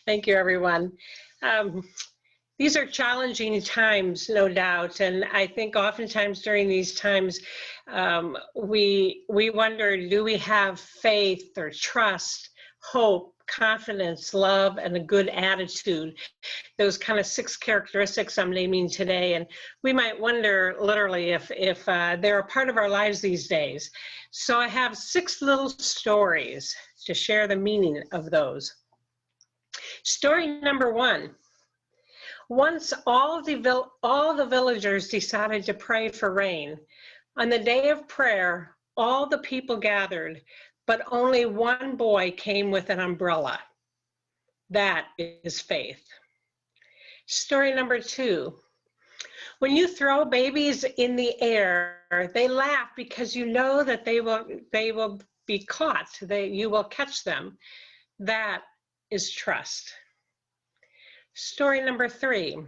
Thank you, everyone. Um, these are challenging times, no doubt, and I think oftentimes during these times, we wonder, do we have faith or trust, hope, confidence, love, and a good attitude? Those kind of 6 characteristics I'm naming today, and we might wonder literally if they're a part of our lives these days. So I have 6 little stories to share the meaning of those. Story number 1. Once all the villagers decided to pray for rain. On the day of prayer, all the people gathered, but only one boy came with an umbrella. That is faith. Story number 2. When you throw babies in the air, they laugh because you know that they will be caught. You will catch them. That is trust. Story number 3.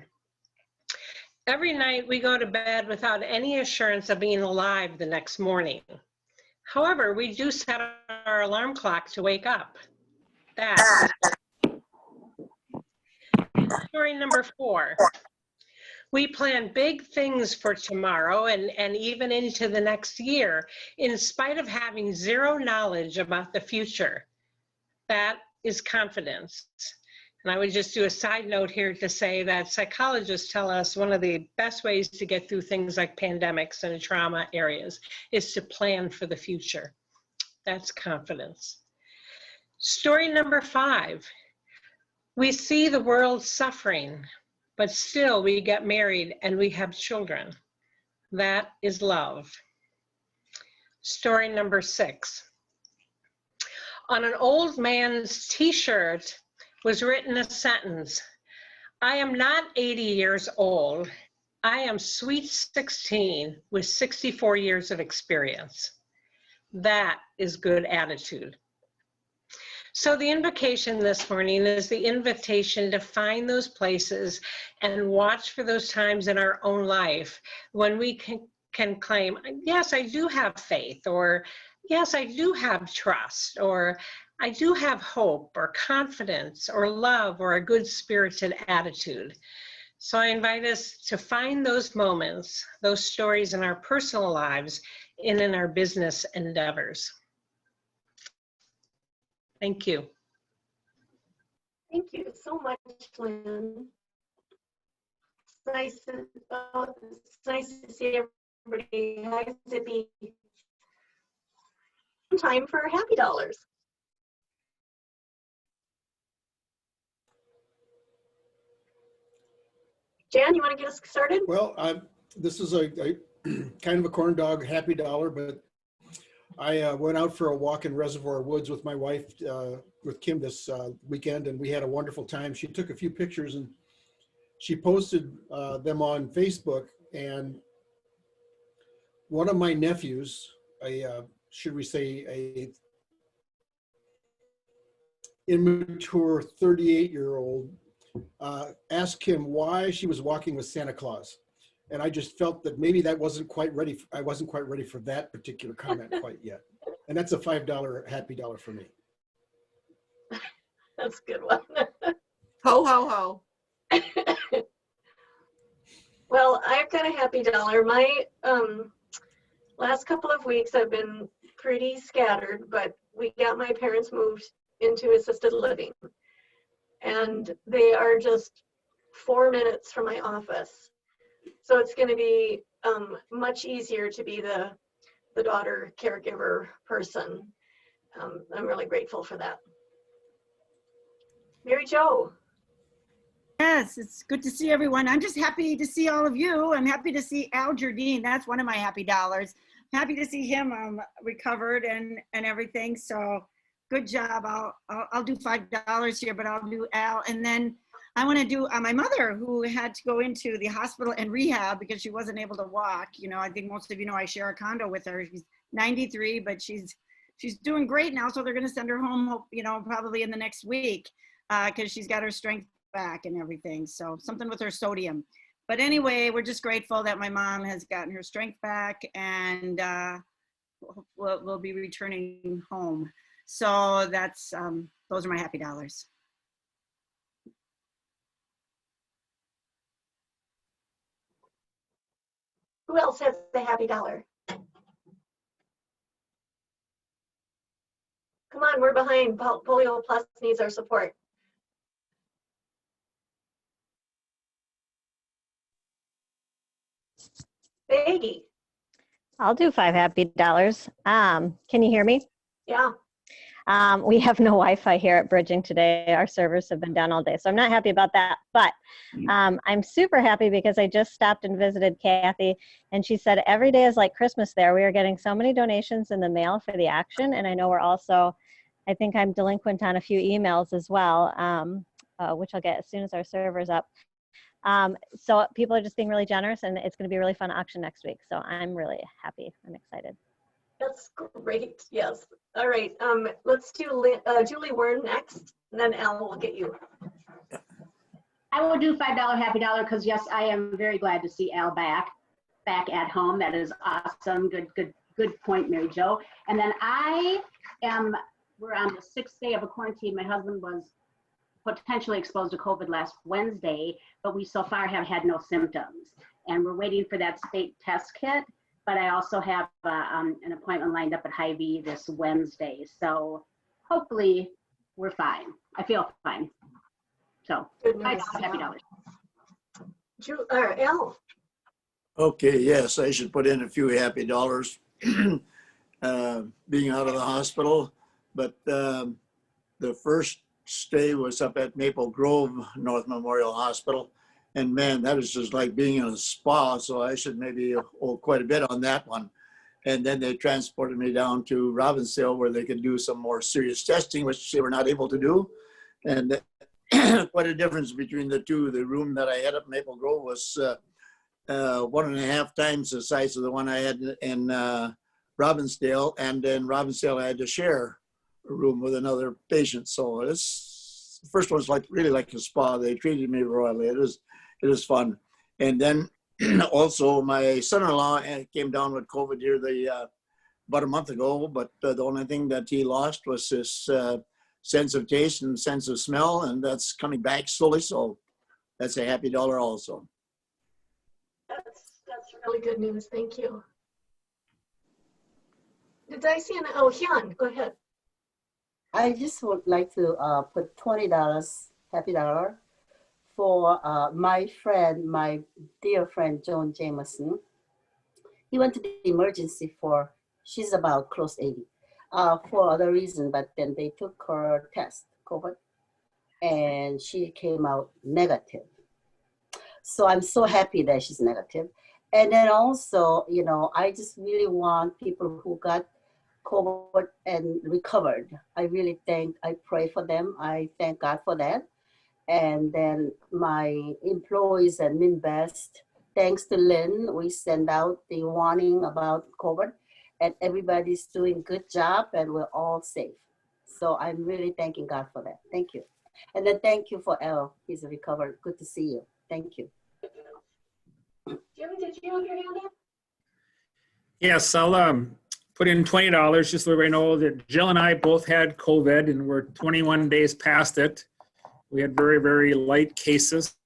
Every night we go to bed without any assurance of being alive the next morning. However, we do set our alarm clock to wake up. That. Story number 4. We plan big things for tomorrow and even into the next year, in spite of having zero knowledge about the future. That is confidence. And I would just do a side note here to say that psychologists tell us one of the best ways to get through things like pandemics and trauma areas is to plan for the future. That's confidence. Story number 5. We see the world suffering, but still we get married and we have children. That is love. Story number 6. On an old man's t-shirt was written a sentence, I am not 80 years old. I am sweet 16 with 64 years of experience. That is good attitude. So the invocation this morning is the invitation to find those places and watch for those times in our own life when we can claim, yes, I do have faith, or yes, I do have trust, or I do have hope or confidence or love or a good-spirited attitude. So I invite us to find those moments, those stories in our personal lives and in our business endeavors. Thank you. Thank you so much, Lynn. It's nice to see everybody. Nice to be time for happy dollars. Jan, you want to get us started? Well, this is a kind of a corn dog happy dollar, but I went out for a walk in Reservoir Woods with my wife, with Kim, this weekend, and we had a wonderful time. She took a few pictures and she posted them on Facebook, and one of my nephews, should we say a immature 38-year-old, asked Kim why she was walking with Santa Claus. And I just felt that maybe that wasn't quite ready. I wasn't quite ready for that particular comment quite yet. And that's a $5 happy dollar for me. That's a good one. Ho, ho, ho. Well, I've got a happy dollar. My last couple of weeks I've been pretty scattered, but we got my parents moved into assisted living. And they are just 4 minutes from my office. So it's going to be much easier to be the daughter caregiver person. I'm really grateful for that. Mary Jo. Yes, it's good to see everyone. I'm just happy to see all of you. I'm happy to see Al Jardine. That's one of my happy dollars. Happy to see him recovered and everything. So good job. I'll do $5 here, but I'll do Al. And then I want to do my mother, who had to go into the hospital and rehab because she wasn't able to walk. You know, I think most of you know I share a condo with her. She's 93, but she's doing great now. So they're going to send her home, you know, probably in the next week because she's got her strength back and everything. So something with her sodium. But anyway, we're just grateful that my mom has gotten her strength back and we'll be returning home. So that's those are my happy dollars. Who else has the happy dollar? Come on, we're behind. Polio Plus needs our support. Baggy. I'll do 5 happy dollars. Can you hear me? Yeah. We have no Wi-Fi here at Bridging today. Our servers have been down all day, so I'm not happy about that. But I'm super happy because I just stopped and visited Kathy, and she said every day is like Christmas there. We are getting so many donations in the mail for the action, and I know we're also, I think I'm delinquent on a few emails as well, which I'll get as soon as our server's up. So people are just being really generous, and it's going to be a really fun auction next week. So I'm really happy. I'm excited. That's great. Yes. All right. Let's do Julie Wern next, and then Al will get you. I will do $5 happy dollar because yes, I am very glad to see Al back at home. That is awesome. Good point, Mary Jo. And then we're on the 6th day of a quarantine. My husband was potentially exposed to COVID last Wednesday, but we so far have had no symptoms. And we're waiting for that state test kit. But I also have an appointment lined up at Hy-Vee this Wednesday. So hopefully we're fine. I feel fine. So $5 happy dollars. Al. Okay, yes, I should put in a few happy dollars being out of the hospital. But the first stay was up at Maple Grove North Memorial Hospital. And man, that is just like being in a spa. So I should maybe owe quite a bit on that one. And then they transported me down to Robbinsdale where they could do some more serious testing, which they were not able to do. And quite a difference between the two. The room that I had at Maple Grove was 1.5 times the size of the one I had in Robbinsdale. And in Robbinsdale, I had to share a room with another patient. So the first one's really like a spa. They treated me royally. It was fun. And then also my son-in-law came down with COVID here about a month ago, but the only thing that he lost was his sense of taste and sense of smell, and that's coming back slowly. So that's a happy dollar also. That's really good news. Thank you. Did I see Hyun, go ahead. I just would like to put $20 happy dollar for my dear friend, Joan Jameson. He went to the emergency she's about close 80, for other reason, but then they took her test, COVID, and she came out negative. So I'm so happy that she's negative. And then also, I just really want people who got COVID and recovered. I pray for them. I thank God for that. And then my employees at Minbest, thanks to Lynn, we send out the warning about COVID, and everybody's doing good job and we're all safe. So I'm really thanking God for that. Thank you. And then thank you for Al. He's recovered. Good to see you. Thank you. Jimmy, did you have your hand up? Yes, I'll put in $20 just so everybody know that Jill and I both had COVID and we're 21 days past it. We had very, very light cases.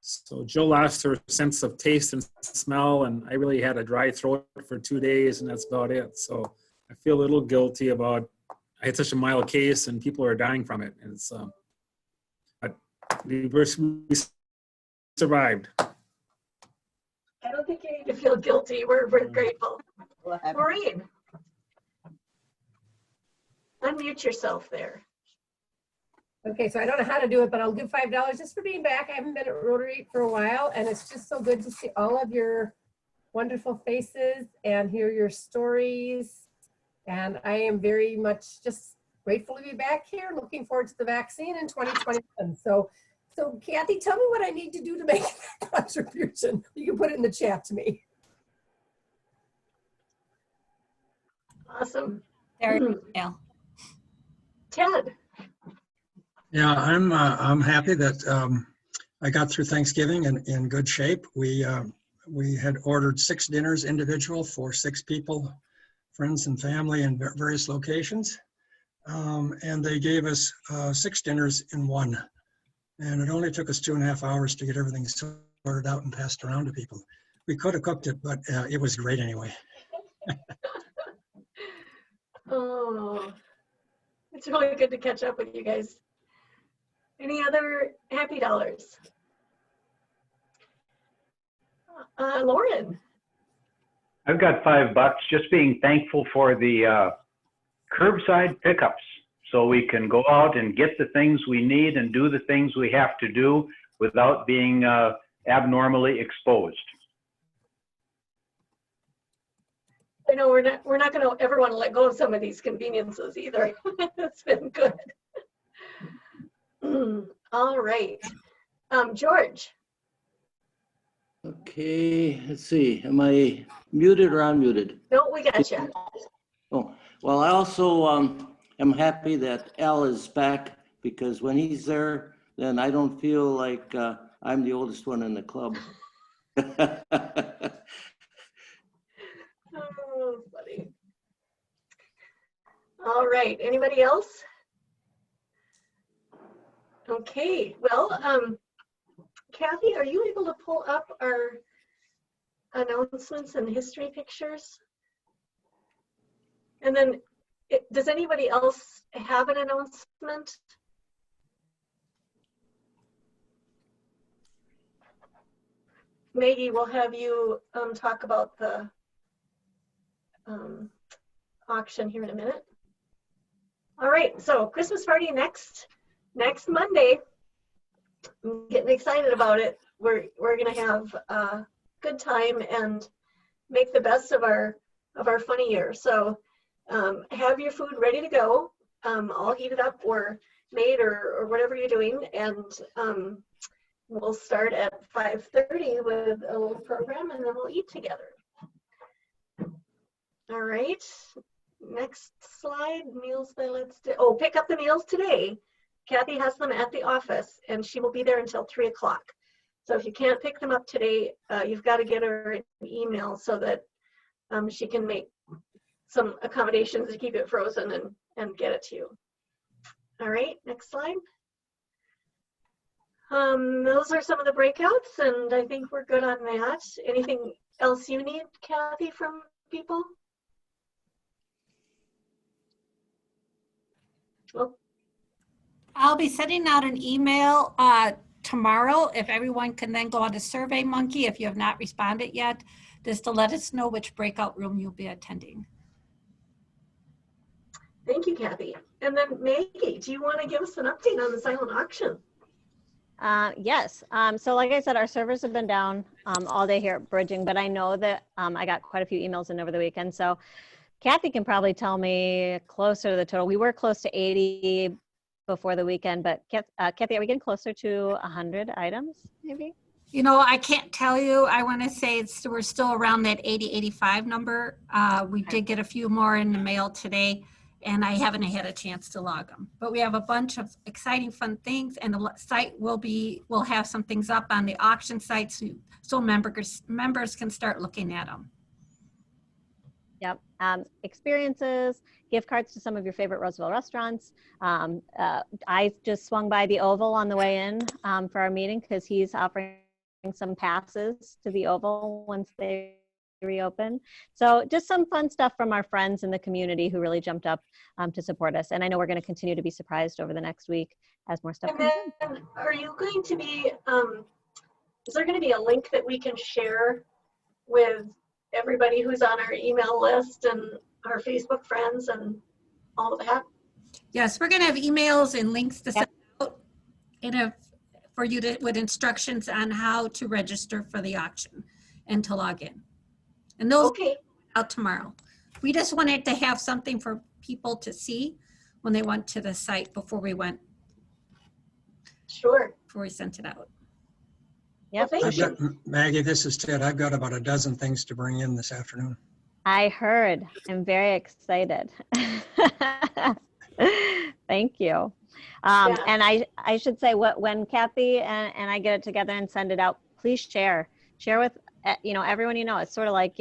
So Jill lost her sense of taste and smell, and I really had a dry throat for 2 days, and that's about it. So I feel a little guilty about, I had such a mild case and people are dying from it. And it's, but we survived. I don't think you need to feel guilty. We're grateful. Maureen, unmute yourself there. Okay, so I don't know how to do it, but I'll do $5 just for being back. I haven't been at Rotary for a while, and it's just so good to see all of your wonderful faces and hear your stories. And I am very much just grateful to be back here, looking forward to the vaccine in 2021. So Kathy, tell me what I need to do to make that contribution. You can put it in the chat to me. Awesome. There you go. Ted. Yeah, I'm happy that I got through Thanksgiving in good shape. We had ordered 6 dinners individual for 6 people, friends and family in various locations. And they gave us 6 dinners in one. And it only took us 2.5 hours to get everything sorted out and passed around to people. We could have cooked it, but it was great anyway. Oh, it's really good to catch up with you guys. Any other happy dollars? Lauren. I've got $5, just being thankful for the curbside pickups, so we can go out and get the things we need and do the things we have to do without being abnormally exposed. I know we're not going to ever want to let go of some of these conveniences either. It's been good. All right, George. Okay, let's see. Am I muted or unmuted? No, we got you. Oh, well, I also am happy that Al is back, because when he's there, then I don't feel like I'm the oldest one in the club. Oh, funny. All right, anybody else? Okay, well, Kathy, are you able to pull up our announcements and history pictures? And then, does anybody else have an announcement? Maggie, we'll have you talk about the auction here in a minute. All right, so Christmas party next Monday. I'm getting excited about it. We're gonna have a good time and make the best of our funny year. So have your food ready to go, all heated up or made or whatever you're doing, and we'll start at 5:30 with a little program, and then we'll eat together. All right, next slide, meals by Let's Do. Oh, pick up the meals today. Kathy has them at the office, and she will be there until 3 o'clock. So if you can't pick them up today, you've got to get her an email so that she can make some accommodations to keep it frozen and get it to you. All right, next slide. Those are some of the breakouts, and I think we're good on that. Anything else you need, Kathy, from people? Well, I'll be sending out an email tomorrow if everyone can then go on to SurveyMonkey if you have not responded yet, just to let us know which breakout room you'll be attending. Thank you, Kathy. And then Maggie, do you want to give us an update on the silent auction? Yes. So like I said, our servers have been down all day here at Bridging, but I know that I got quite a few emails in over the weekend. So Kathy can probably tell me closer to the total. We were close to 80 before the weekend, but Kathy, are we getting closer to 100 items maybe? You know, I can't tell you. I want to say we're still around that 80, 85 number. We did get a few more in the mail today, and I haven't had a chance to log them. But we have a bunch of exciting, fun things, and the site will have some things up on the auction site so members can start looking at them. Yep. Experiences, gift cards to some of your favorite Roseville restaurants. I just swung by the Oval on the way in for our meeting because he's offering some passes to the Oval once they reopen. So just some fun stuff from our friends in the community who really jumped up to support us. And I know we're going to continue to be surprised over the next week as more stuff comes in. Are you going to be, is there going to be a link that we can share with everybody who's on our email list and our Facebook friends and all of that? Yes, we're going to have emails and links to send out for you with instructions on how to register for the auction and to log in. And those out tomorrow. We just wanted to have something for people to see when they went to the site before we went. Sure. Before we sent it out. Yep. Well, Maggie, this is Ted. I've got about a dozen things to bring in this afternoon. I heard. I'm very excited. Thank you. And I should say, when Kathy and I get it together and send it out, please share with everyone you know. It's sort of like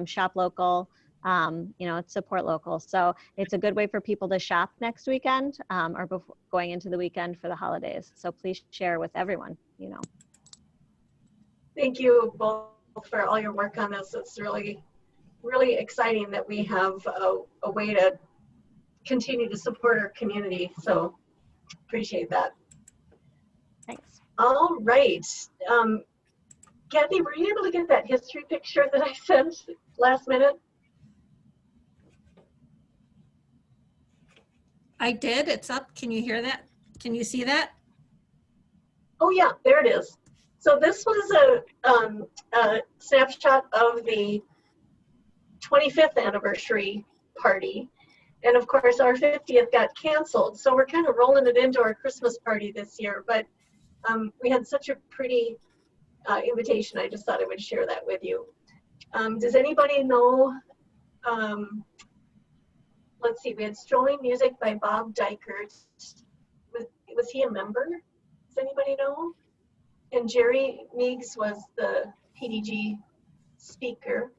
shop local, it's support local. So it's a good way for people to shop next weekend or before going into the weekend for the holidays. So please share with everyone. Thank you both for all your work on this. It's really, really exciting that we have a way to continue to support our community. So appreciate that. Thanks. All right. Kathy, were you able to get that history picture that I sent last minute? I did. It's up. Can you hear that? Can you see that? Oh yeah, there it is. So this was a snapshot of the 25th anniversary party. And of course, our 50th got canceled. So we're kind of rolling it into our Christmas party this year. But we had such a pretty invitation. I just thought I would share that with you. Does anybody know, let's see, we had Strolling Music by Bob Dykert. Was he a member? Does anybody know? And Jerry Meigs was the PDG speaker.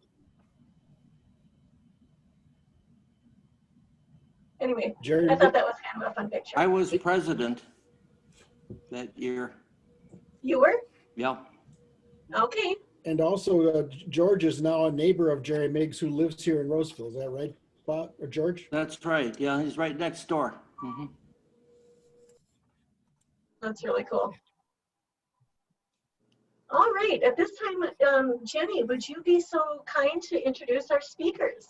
Anyway, Jerry, I thought that was kind of a fun picture. I was president that year. You were? Yeah. Okay. and also George is now a neighbor of Jerry Meigs who lives here in Roseville. Is that right, Bob or George? That's right. Yeah, he's right next door. That's really cool. All right, at this time, Jenny, would you be so kind to introduce our speakers?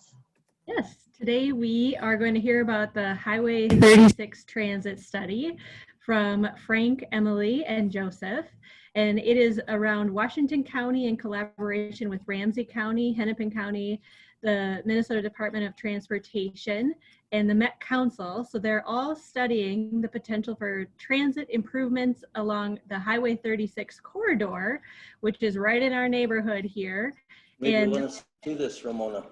Yes, today we are going to hear about the Highway 36 transit study from Frank, Emily, and Joseph. And it is around Washington County in collaboration with Ramsey County, Hennepin County, the Minnesota Department of Transportation, and the Met Council. So they're all studying the potential for transit improvements along the Highway 36 corridor, which is right in our neighborhood here. Maybe and you want to see this, Ramona.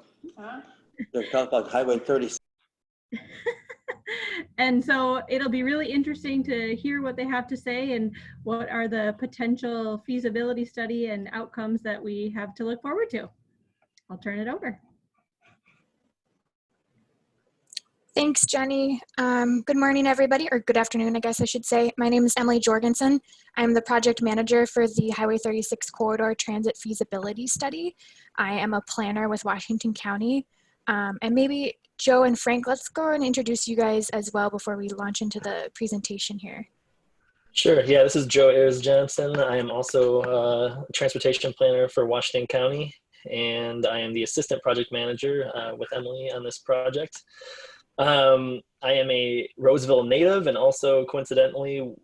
They're talking about Highway 36. And so it'll be really interesting to hear what they have to say and what are the potential feasibility study and outcomes that we have to look forward to. I'll turn it over. Thanks, Jenny. Good morning, everybody, or good afternoon, I guess I should say. My name is Emily Jorgensen. I'm the project manager for the Highway 36 Corridor Transit Feasibility Study. I am a planner with Washington County. And maybe Joe and Frank, let's go and introduce you guys as well before we launch into the presentation here. Sure. Yeah, this is Joe Ayers Johnson. I am also a transportation planner for Washington County, and I am the assistant project manager with Emily on this project. I am a Roseville native and also coincidentally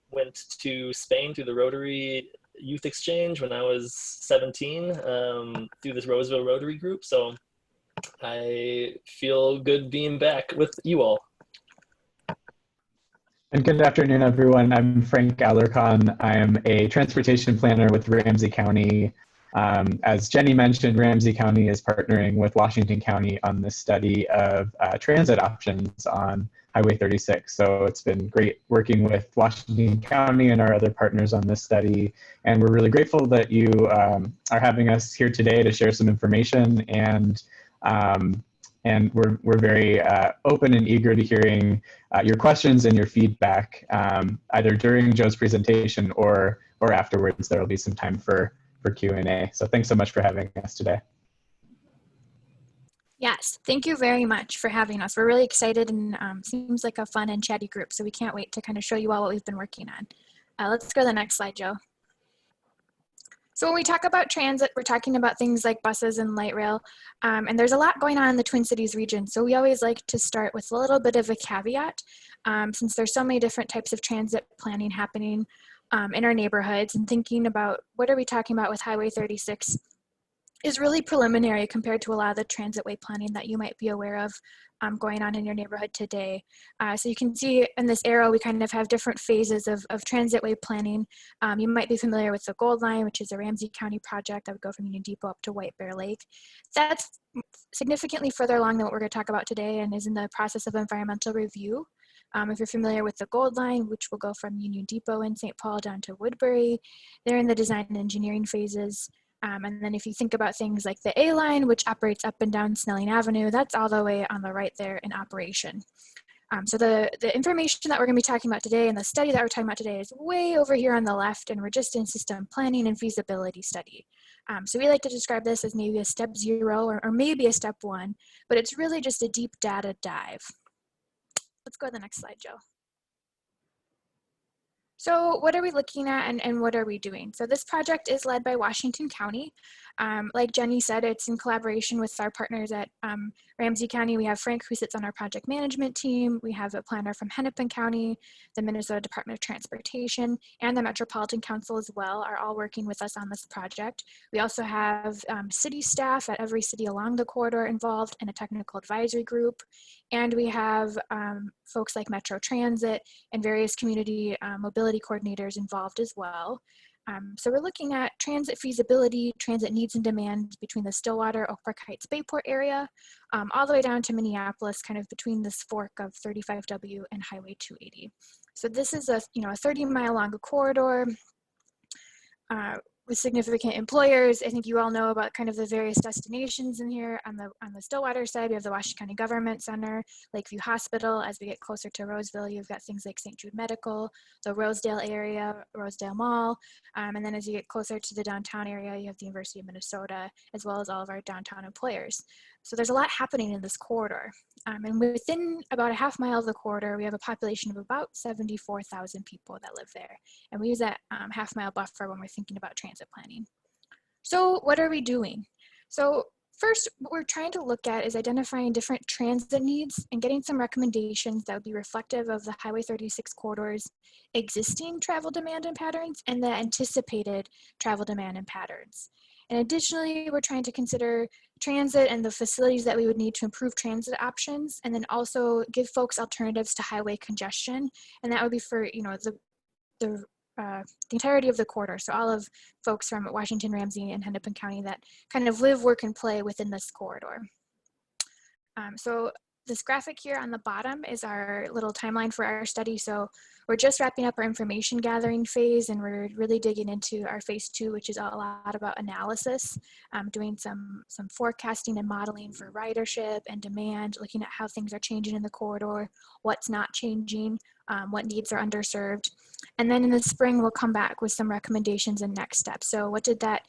went to Spain through the Rotary Youth Exchange when I was 17 through this Roseville Rotary group. So I feel good being back with you all. And good afternoon, everyone. I'm Frank Alarcon. I am a transportation planner with Ramsey County. As Jenny mentioned, Ramsey County is partnering with Washington County on this study of transit options on Highway 36. So it's been great working with Washington County and our other partners on this study. And we're really grateful that you are having us here today to share some information. And we're very open and eager to hearing your questions and your feedback, either during Joe's presentation or afterwards. There will be some time for Q&A. So thanks so much for having us today. Yes, thank you very much for having us. We're really excited and seems like a fun and chatty group. So we can't wait to kind of show you all what we've been working on. Let's go to the next slide, Joe. So when we talk about transit, we're talking about things like buses and light rail, and there's a lot going on in the Twin Cities region. So we always like to start with a little bit of a caveat, since there's so many different types of transit planning happening in our neighborhoods, and thinking about what are we talking about with Highway 36 is really preliminary compared to a lot of the transitway planning that you might be aware of going on in your neighborhood today. So you can see in this arrow, we kind of have different phases of transitway planning. You might be familiar with the Gold Line, which is a Ramsey County project that would go from Union Depot up to White Bear Lake. That's significantly further along than what we're going to talk about today and is in the process of environmental review. If you're familiar with the Gold Line, which will go from Union Depot in St. Paul down to Woodbury, they're in the design and engineering phases. And then if you think about things like the A line, which operates up and down Snelling Avenue, that's all the way on the right there in operation. So the information that we're going to be talking about today and the study that we're talking about today is way over here on the left, and we're just in system planning and feasibility study. So we like to describe this as maybe a step 0 or maybe a step 1, but it's really just a deep data dive. Let's go to the next slide, Joe. So what are we looking at and what are we doing? So this project is led by Washington County. Like Jenny said, it's in collaboration with our partners at Ramsey County. We have Frank, who sits on our project management team. We have a planner from Hennepin County, the Minnesota Department of Transportation, and the Metropolitan Council as well are all working with us on this project. We also have city staff at every city along the corridor involved in a technical advisory group. And we have folks like Metro Transit and various community mobility coordinators involved as well. So we're looking at transit feasibility, transit needs and demands between the Stillwater, Oak Park Heights, Bayport area, all the way down to Minneapolis, kind of between this fork of 35W and Highway 280. So this is a 30-mile long corridor with significant employers. I think you all know about kind of the various destinations in here. On the Stillwater side, we have the Washington County Government Center, Lakeview Hospital. As we get closer to Roseville, you've got things like St. Jude Medical, the Rosedale area, Rosedale Mall. And then as you get closer to the downtown area, you have the University of Minnesota, as well as all of our downtown employers. So there's a lot happening in this corridor. And within about a half mile of the corridor, we have a population of about 74,000 people that live there. And we use that half mile buffer when we're thinking about transit planning. So what are we doing? So first, what we're trying to look at is identifying different transit needs and getting some recommendations that would be reflective of the Highway 36 corridor's existing travel demand and patterns and the anticipated travel demand and patterns. And additionally, we're trying to consider transit and the facilities that we would need to improve transit options, and then also give folks alternatives to highway congestion. And that would be for the entirety of the corridor. So all of folks from Washington, Ramsey, and Hennepin County that kind of live, work, and play within this corridor. So this graphic here on the bottom is our little timeline for our study. So we're just wrapping up our information gathering phase, and we're really digging into our phase 2, which is a lot about analysis, doing some forecasting and modeling for ridership and demand, looking at how things are changing in the corridor, what's not changing, what needs are underserved. And then in the spring, we'll come back with some recommendations and next steps. So what did that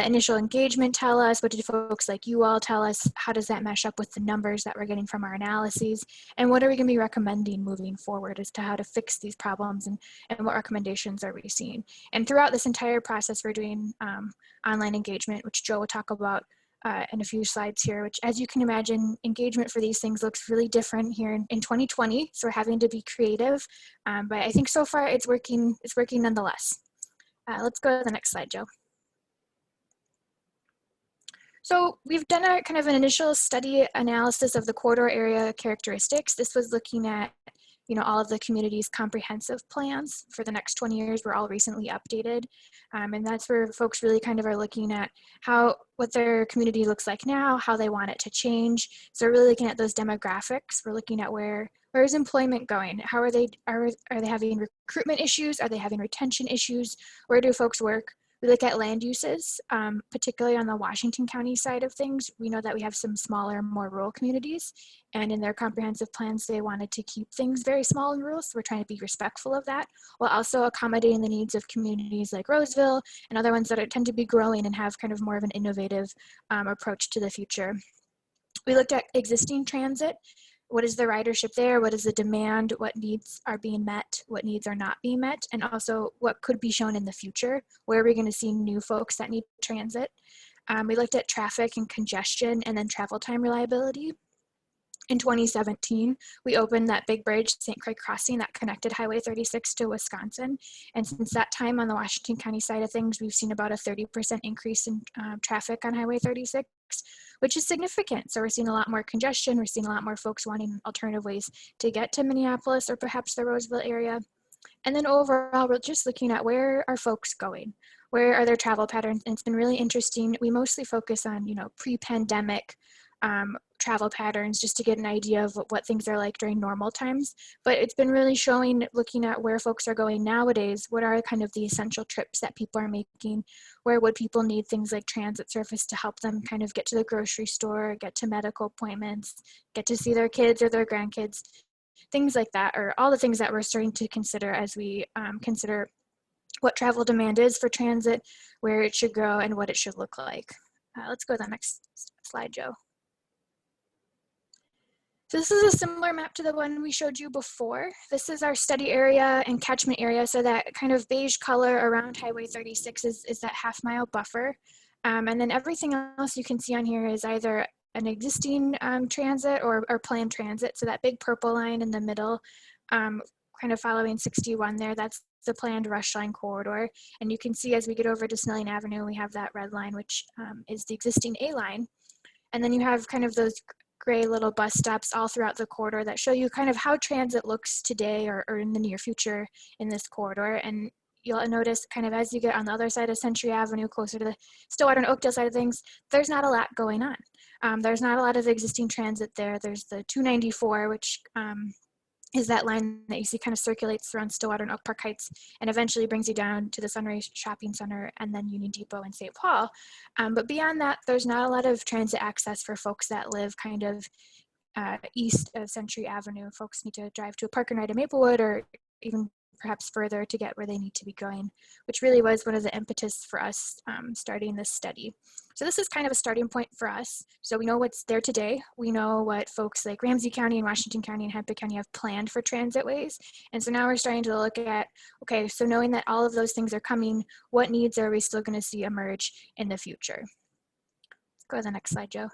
initial engagement tell us? What did folks like you all tell us? How does that mesh up with the numbers that we're getting from our analyses? And what are we gonna be recommending moving forward as to how to fix these problems, and what recommendations are we seeing? And throughout this entire process, we're doing online engagement, which Joe will talk about in a few slides here, which, as you can imagine, engagement for these things looks really different here in 2020. So we're having to be creative, but I think so far it's working nonetheless. Let's go to the next slide, Joe. So we've done a kind of an initial study analysis of the corridor area characteristics. This was looking at all of the community's comprehensive plans for the next 20 years were all recently updated. And that's where folks really kind of are looking at what their community looks like now, how they want it to change. So we're really looking at those demographics. We're looking at where is employment going? How are they having recruitment issues? Are they having retention issues? Where do folks work? We look at land uses, particularly on the Washington County side of things. We know that we have some smaller, more rural communities, and in their comprehensive plans, they wanted to keep things very small and rural, so we're trying to be respectful of that, while also accommodating the needs of communities like Roseville and other ones that tend to be growing and have kind of more of an innovative approach to the future. We looked at existing transit. What is the ridership there? What is the demand? What needs are being met? What needs are not being met? And also what could be shown in the future? Where are we going to see new folks that need transit? We looked at traffic and congestion, and then travel time reliability. In 2017, we opened that big bridge, St. Croix Crossing, that connected Highway 36 to Wisconsin. And since that time on the Washington County side of things, we've seen about a 30% increase in traffic on Highway 36, which is significant. So we're seeing a lot more congestion. We're seeing a lot more folks wanting alternative ways to get to Minneapolis or perhaps the Roseville area. And then overall, we're just looking at where are folks going? Where are their travel patterns? And it's been really interesting. We mostly focus on, pre-pandemic travel patterns just to get an idea of what things are like during normal times. But it's been really showing, looking at where folks are going nowadays, what are kind of the essential trips that people are making, where would people need things like transit service to help them kind of get to the grocery store, get to medical appointments, get to see their kids or their grandkids, things like that, or all the things that we're starting to consider as we consider what travel demand is for transit, where it should go, and what it should look like. Let's go to the next slide, Joe. So this is a similar map to the one we showed you before. This is our study area and catchment area. So that kind of beige color around Highway 36 is that half-mile buffer. And then everything else you can see on here is either an existing transit or planned transit. So that big purple line in the middle, kind of following 61 there, that's the planned rush line corridor. And you can see as we get over to Snelling Avenue, we have that red line, which is the existing A line. And then you have kind of those gray little bus stops all throughout the corridor that show you kind of how transit looks today or in the near future in this corridor. And you'll notice kind of as you get on the other side of Century Avenue, closer to the Stillwater and Oakdale side of things, there's not a lot going on. There's not a lot of existing transit there. There's the 294, which is that line that you see kind of circulates around Stillwater and Oak Park Heights and eventually brings you down to the Sunray Shopping Center and then Union Depot and St. Paul. But beyond that, there's not a lot of transit access for folks that live kind of east of Century Avenue. Folks need to drive to a park and ride in Maplewood or even perhaps further to get where they need to be going, which really was one of the impetus for us starting this study. So this is kind of a starting point for us. So we know what's there today. We know what folks like Ramsey County and Washington County and Hennepin County have planned for transit ways. And so now we're starting to look at, okay, so knowing that all of those things are coming, what needs are we still going to see emerge in the future? Let's go to the next slide, Joe.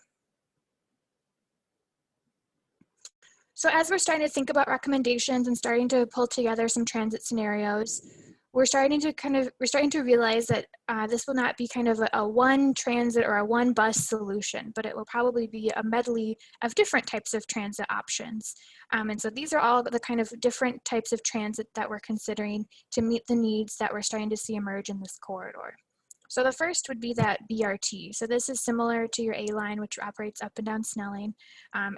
So as we're starting to think about recommendations and starting to pull together some transit scenarios, we're starting to realize that this will not be kind of a one transit or a one bus solution, but it will probably be a medley of different types of transit options. And so these are all the kind of different types of transit that we're considering to meet the needs that we're starting to see emerge in this corridor. So the first would be that BRT. So this is similar to your A line, which operates up and down Snelling.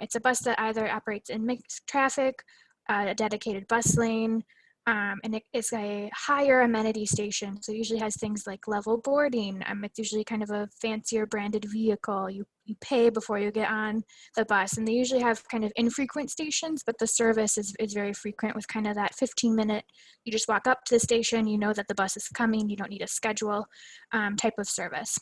It's a bus that either operates in mixed traffic, a dedicated bus lane, and it's a higher amenity station. So it usually has things like level boarding. It's usually kind of a fancier branded vehicle. You pay before you get on the bus. And they usually have kind of infrequent stations, but the service is very frequent with kind of that 15-minute, you just walk up to the station, you know that the bus is coming, you don't need a schedule type of service.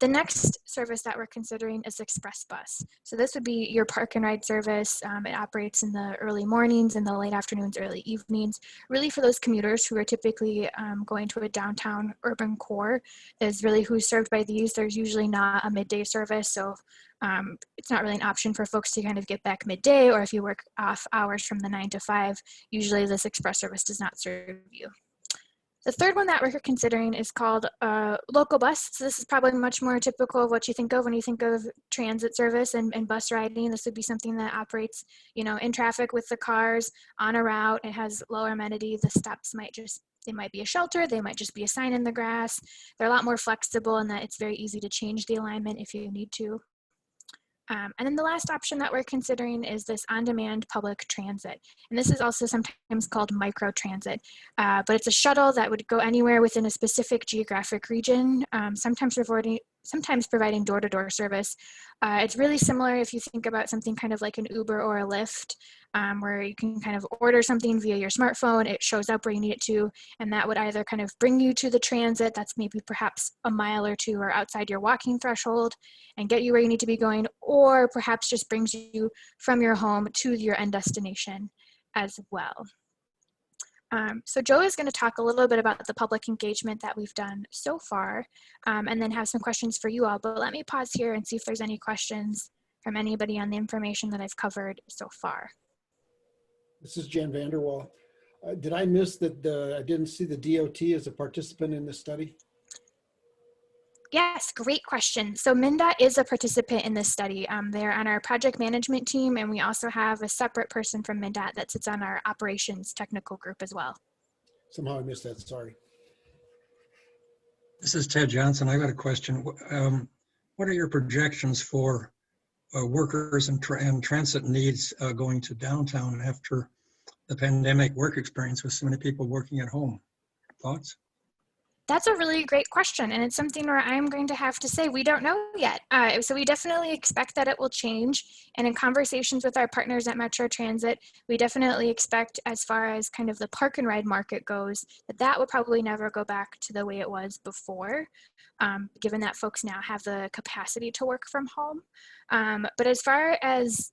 The next service that we're considering is Express Bus. So this would be your park and ride service. It operates in the early mornings, in the late afternoons, early evenings, really for those commuters who are typically going to a downtown urban core is really who's served by these. There's usually not a midday service, so it's not really an option for folks to kind of get back midday, or if you work off hours from the 9 to 5, usually this express service does not serve you. The third one that we're considering is called local bus. So this is probably much more typical of what you think of when you think of transit service and bus riding. This would be something that operates, you know, in traffic with the cars on a route. It has lower amenity. The stops they might be a shelter. They might just be a sign in the grass. They're a lot more flexible in that it's very easy to change the alignment if you need to. And then the last option that we're considering is this on-demand public transit. And this is also sometimes called micro-transit, but it's a shuttle that would go anywhere within a specific geographic region, sometimes providing door-to-door service. It's really similar if you think about something kind of like an Uber or a Lyft, where you can kind of order something via your smartphone, it shows up where you need it to, and that would either kind of bring you to the transit that's maybe perhaps a mile or two or outside your walking threshold and get you where you need to be going, or perhaps just brings you from your home to your end destination as well. So Joe is going to talk a little bit about the public engagement that we've done so far, and then have some questions for you all. But let me pause here and see if there's any questions from anybody on the information that I've covered so far. This is Jan Vanderwall. Did I miss that I didn't see the DOT as a participant in this study? Yes, great question. So MnDOT is a participant in this study. They're on our project management team, and we also have a separate person from MnDOT that sits on our operations technical group as well. Somehow I missed that, sorry. This is Ted Johnson. I got a question. What are your projections for workers and transit needs going to downtown after the pandemic work experience with so many people working at home? Thoughts? That's a really great question, and it's something where I'm going to have to say we don't know yet. So we definitely expect that it will change, and in conversations with our partners at Metro Transit, we definitely expect, as far as kind of the park and ride market goes, that that would probably never go back to the way it was before, given that folks now have the capacity to work from home. But as far as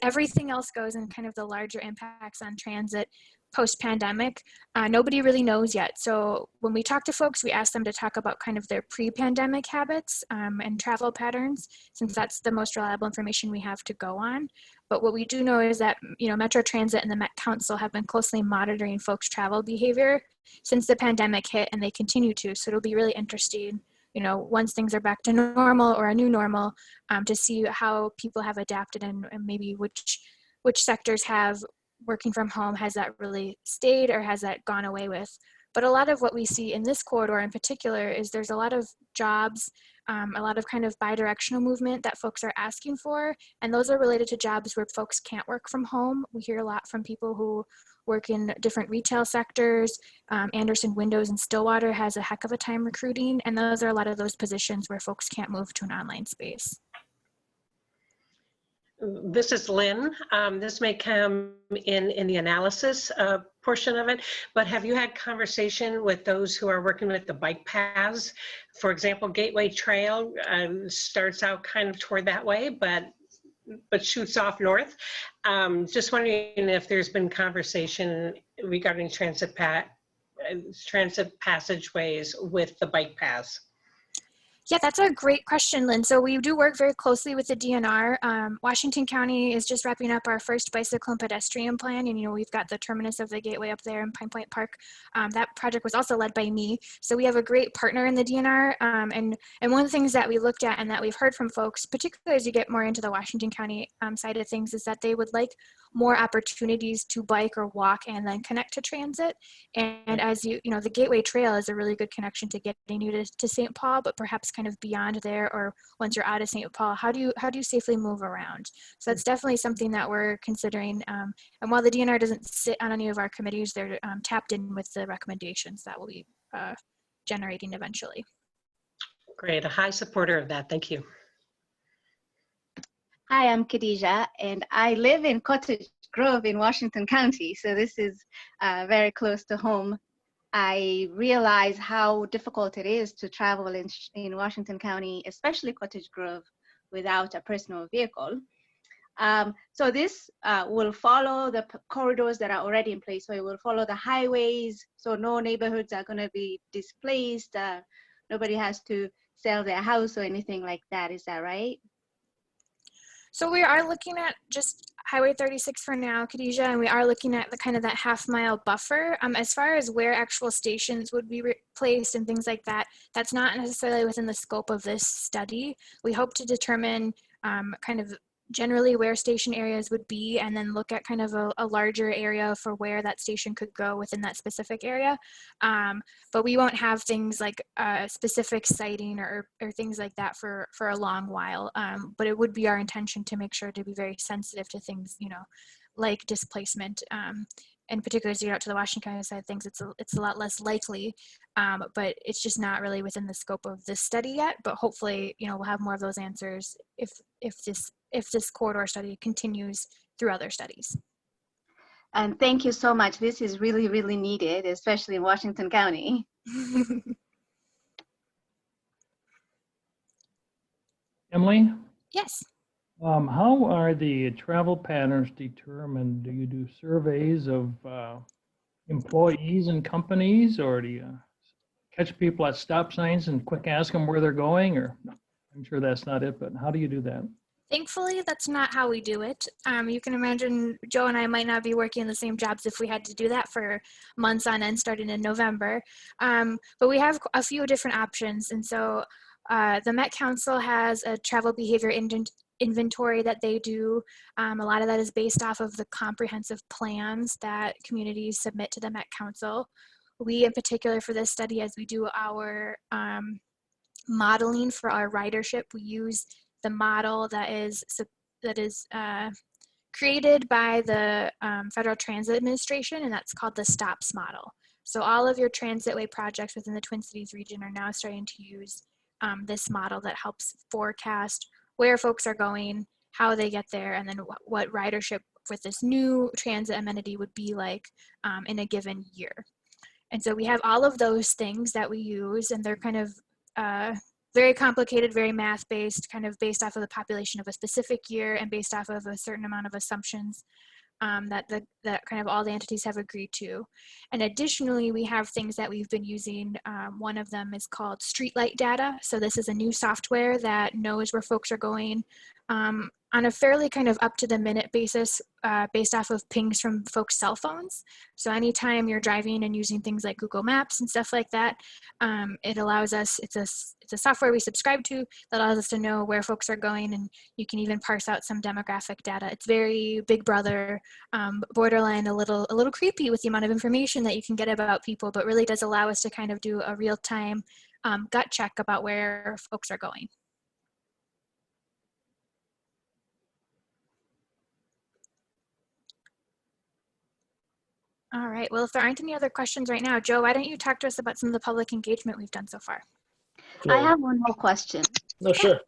everything else goes and kind of the larger impacts on transit post-pandemic, nobody really knows yet. So when we talk to folks, we ask them to talk about kind of their pre-pandemic habits and travel patterns, since that's the most reliable information we have to go on. But what we do know is that, you know, Metro Transit and the Met Council have been closely monitoring folks' travel behavior since the pandemic hit, and they continue to. So it'll be really interesting, you know, once things are back to normal or a new normal, to see how people have adapted and maybe which sectors have working from home. Has that really stayed or has that gone away with? But a lot of what we see in this corridor in particular is there's a lot of jobs, a lot of kind of bi-directional movement that folks are asking for, and those are related to jobs where folks can't work from home. We hear a lot from people who work in different retail sectors. Anderson Windows in Stillwater has a heck of a time recruiting, and those are a lot of those positions where folks can't move to an online space. This is Lynn. This may come in the analysis portion of it, but have you had conversation with those who are working with the bike paths? For example, Gateway Trail starts out kind of toward that way, but shoots off north. Just wondering if there's been conversation regarding transit passageways with the bike paths. Yeah, that's a great question, Lynn. So we do work very closely with the DNR. Washington County is just wrapping up our first bicycle and pedestrian plan. And, you know, we've got the terminus of the Gateway up there in Pine Point Park. That project was also led by me. So we have a great partner in the DNR. And one of the things that we looked at and that we've heard from folks, particularly as you get more into the Washington County side of things, is that they would like more opportunities to bike or walk and then connect to transit. And as you know, the Gateway Trail is a really good connection to getting you to St. Paul, but perhaps kind of beyond there, or once you're out of St. Paul, how do you safely move around? So that's definitely something that we're considering. And while the DNR doesn't sit on any of our committees, they're tapped in with the recommendations that we'll be generating eventually. Great, a high supporter of that. Thank you. Hi, I'm Khadija, and I live in Cottage Grove in Washington County, so this is very close to home. I realize how difficult it is to travel in Washington County, especially Cottage Grove, without a personal vehicle. So this will follow the corridors that are already in place. So it will follow the highways, so no neighborhoods are going to be displaced. Nobody has to sell their house or anything like that. Is that right? So we are looking at just Highway 36 for now, Khadija, and we are looking at the kind of that half-mile buffer. As far as where actual stations would be placed and things like that, that's not necessarily within the scope of this study. We hope to determine kind of generally where station areas would be, and then look at kind of a larger area for where that station could go within that specific area. But we won't have things like specific siting or things like that for a long while. But it would be our intention to make sure to be very sensitive to things, you know, like displacement. And particularly as you get out to the Washington County side of things, it's a lot less likely, but it's just not really within the scope of this study yet. But hopefully, you know, we'll have more of those answers if this corridor study continues through other studies. And thank you so much. This is really, really needed, especially in Washington County. Emily? Yes. How are the travel patterns determined? Do you do surveys of employees and companies, or do you catch people at stop signs and quick ask them where they're going? Or I'm sure that's not it, but how do you do that? Thankfully, that's not how we do it. You can imagine Joe and I might not be working in the same jobs if we had to do that for months on end starting in November. But we have a few different options. And so the Met Council has a travel behavior inventory that they do. A lot of that is based off of the comprehensive plans that communities submit to the Met Council. We, in particular for this study, as we do our modeling for our ridership, we use the model that is created by the Federal Transit Administration, and that's called the STOPS model. So all of your transitway projects within the Twin Cities region are now starting to use this model that helps forecast where folks are going, how they get there, and then what ridership with this new transit amenity would be like in a given year. And so we have all of those things that we use, and they're kind of very complicated, very math-based, kind of based off of the population of a specific year and based off of a certain amount of assumptions that kind of all the entities have agreed to. And additionally, we have things that we've been using. One of them is called streetlight data. So this is a new software that knows where folks are going on a fairly kind of up to the minute basis based off of pings from folks' cell phones. So anytime you're driving and using things like Google Maps and stuff like that, it allows us, it's a software we subscribe to that allows us to know where folks are going, and you can even parse out some demographic data. It's very Big Brother, borderline a little creepy with the amount of information that you can get about people, but really does allow us to kind of do a real-time gut check about where folks are going. All right, well, if there aren't any other questions right now, Joe, why don't you talk to us about some of the public engagement we've done so far? I have one more question. No, sure.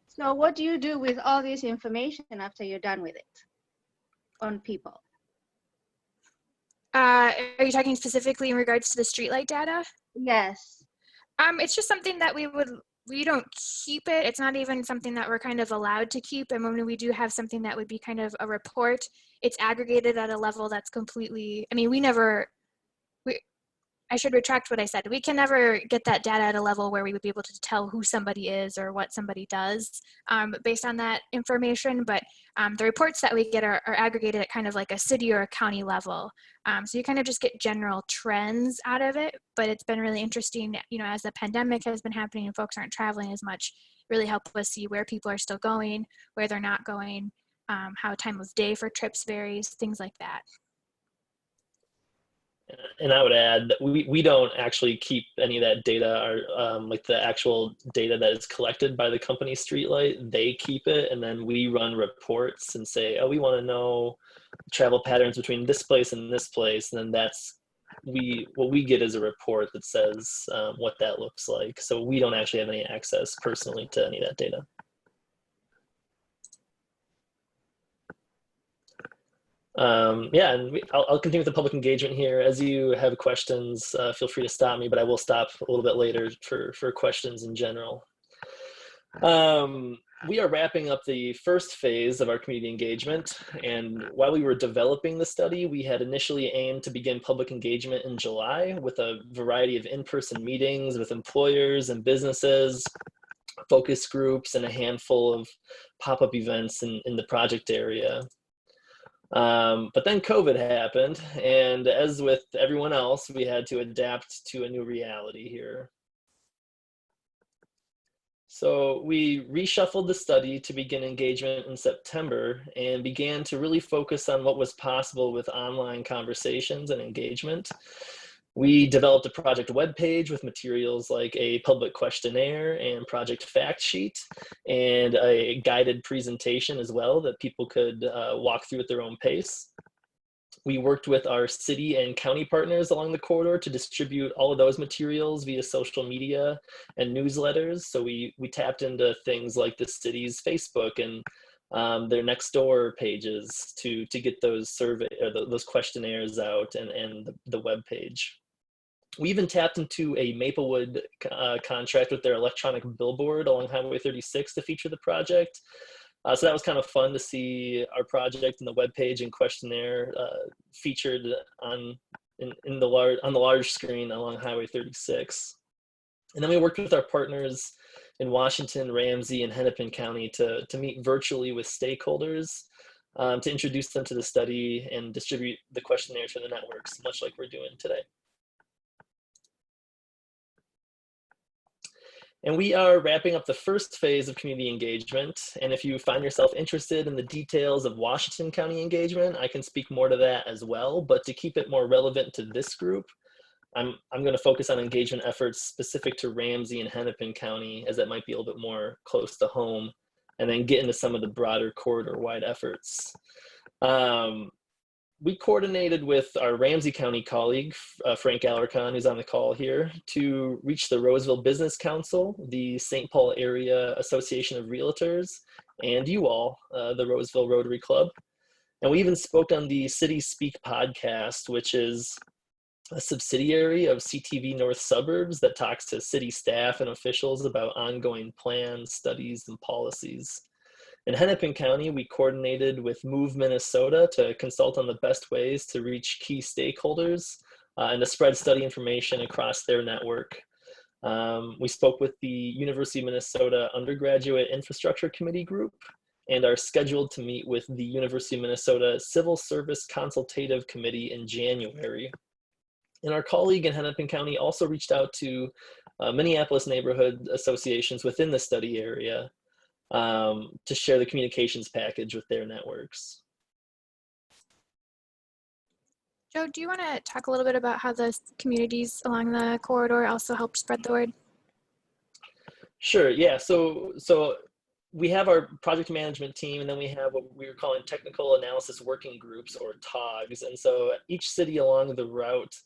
So what do you do with all this information after you're done with it on people? Are you talking specifically in regards to the streetlight data? Yes. It's just something that we don't keep it. It's not even something that we're kind of allowed to keep. And when we do have something that would be kind of a report, it's aggregated at a level that's completely, I mean, I should retract what I said. We can never get that data at a level where we would be able to tell who somebody is or what somebody does based on that information. But the reports that we get are aggregated at kind of like a city or a county level. So you kind of just get general trends out of it. But it's been really interesting, you know, as the pandemic has been happening and folks aren't traveling as much, really help us see where people are still going, where they're not going, how time of day for trips varies, things like that. And I would add that we don't actually keep any of that data, or like the actual data that is collected by the company Streetlight. They keep it, and then we run reports and say, oh, we want to know travel patterns between this place and this place. And then that's what we get is a report that says what that looks like. So we don't actually have any access personally to any of that data. Yeah, and I'll continue with the public engagement here. As you have questions, feel free to stop me, but I will stop a little bit later for questions in general. We are wrapping up the first phase of our community engagement, and while we were developing the study, we had initially aimed to begin public engagement in July with a variety of in-person meetings with employers and businesses, focus groups, and a handful of pop-up events in the project area. But then COVID happened, and as with everyone else, we had to adapt to a new reality here. So we reshuffled the study to begin engagement in September and began to really focus on what was possible with online conversations and engagement. We developed a project webpage with materials like a public questionnaire and project fact sheet, and a guided presentation as well that people could walk through at their own pace. We worked with our city and county partners along the corridor to distribute all of those materials via social media and newsletters. So we tapped into things like the city's Facebook and their Nextdoor pages to get those survey or those questionnaires out and the web page. We even tapped into a Maplewood contract with their electronic billboard along Highway 36 to feature the project. So that was kind of fun to see our project and the webpage and questionnaire featured on the large screen along Highway 36. And then we worked with our partners in Washington, Ramsey, and Hennepin County to meet virtually with stakeholders to introduce them to the study and distribute the questionnaire to the networks, much like we're doing today. And we are wrapping up the first phase of community engagement. And if you find yourself interested in the details of Washington County engagement, I can speak more to that as well. But to keep it more relevant to this group, I'm going to focus on engagement efforts specific to Ramsey and Hennepin County, as that might be a little bit more close to home, and then get into some of the broader corridor-wide efforts. we coordinated with our Ramsey County colleague, Frank Alarcon, who's on the call here, to reach the Roseville Business Council, the St. Paul Area Association of Realtors, and you all, the Roseville Rotary Club. And we even spoke on the City Speak podcast, which is a subsidiary of CTV North Suburbs that talks to city staff and officials about ongoing plans, studies, and policies. In Hennepin County, we coordinated with Move Minnesota to consult on the best ways to reach key stakeholders and to spread study information across their network. We spoke with the University of Minnesota Undergraduate Infrastructure Committee group and are scheduled to meet with the University of Minnesota Civil Service Consultative Committee in January. And our colleague in Hennepin County also reached out to Minneapolis neighborhood associations within the study area to share the communications package with their networks. Joe, do you want to talk a little bit about how the communities along the corridor also help spread the word? Sure, yeah, so we have our project management team, and then we have what we were calling technical analysis working groups, or TOGs. And so each city along the route,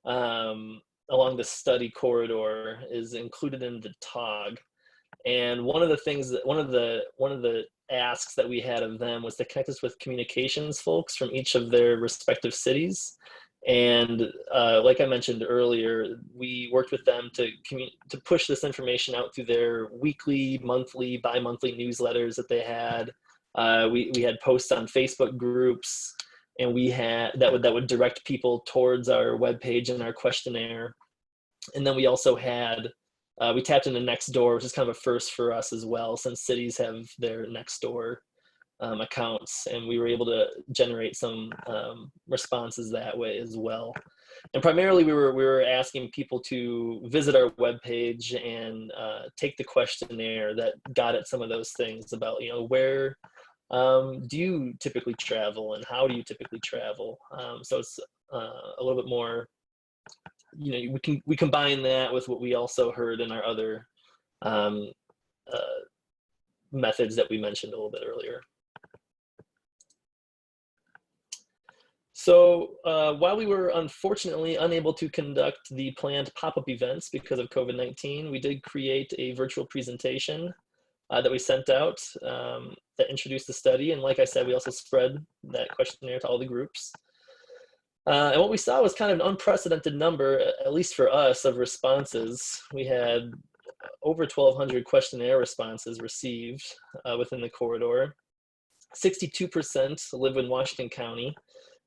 along the study corridor, is included in the TOG. And one of the asks that we had of them was to connect us with communications folks from each of their respective cities. And like I mentioned earlier, we worked with them to push this information out through their weekly, monthly, bi-monthly newsletters that they had. We had posts on Facebook groups, and we had that would direct people towards our webpage and our questionnaire. And then we also had we tapped into Nextdoor, which is kind of a first for us as well, since cities have their Nextdoor accounts, and we were able to generate some responses that way as well. And primarily, we were asking people to visit our webpage and take the questionnaire that got at some of those things about, where do you typically travel and how do you typically travel? So it's a little bit more. We combine that with what we also heard in our other methods that we mentioned a little bit earlier. So while we were unfortunately unable to conduct the planned pop-up events because of COVID-19, we did create a virtual presentation that we sent out that introduced the study. And like I said, we also spread that questionnaire to all the groups. And what we saw was kind of an unprecedented number, at least for us, of responses. We had over 1,200 questionnaire responses received within the corridor. 62% live in Washington County,